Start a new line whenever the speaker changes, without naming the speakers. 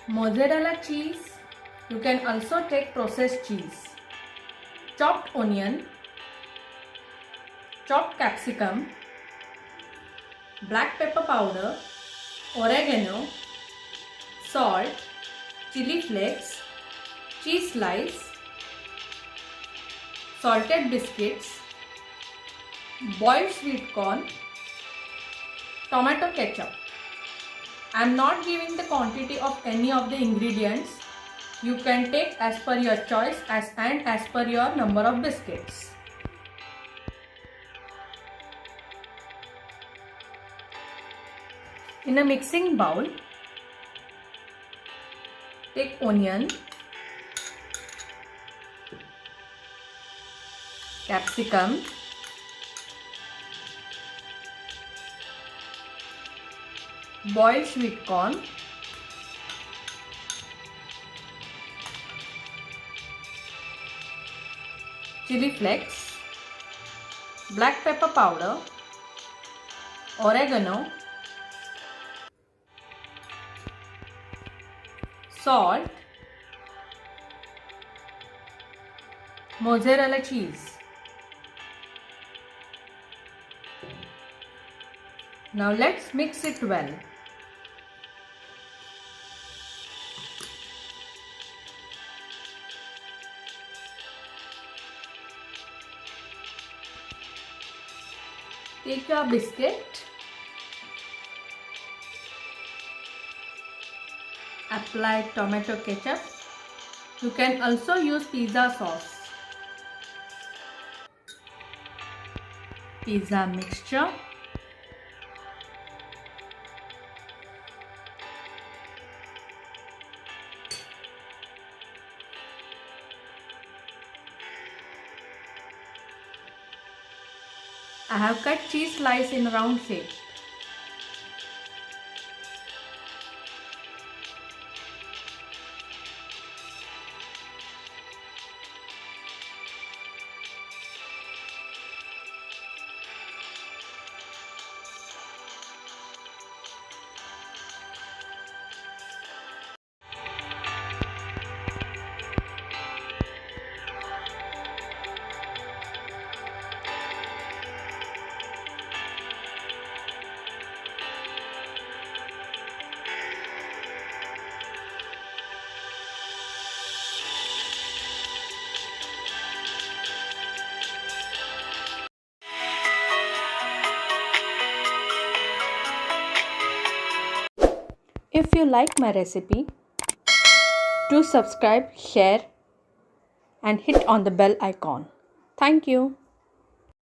Mozzarella cheese. You can also take processed cheese. Chopped onion, chopped capsicum, black pepper powder, oregano, salt, chili flakes, cheese slice, salted biscuits, boiled sweet corn, tomato ketchup. I am not giving the quantity of any of the ingredients. You can take as per your choice and as per your number of biscuits. In a mixing bowl, take onion, capsicum, boiled sweet corn, chili flakes, black pepper powder, oregano, salt, mozzarella cheese. Now let's mix it well. Take your biscuit, apply tomato ketchup. You can also use pizza sauce. Pizza mixture. I have cut cheese slice in round shape. If you like my recipe, do subscribe, share and hit on the bell icon. Thank you.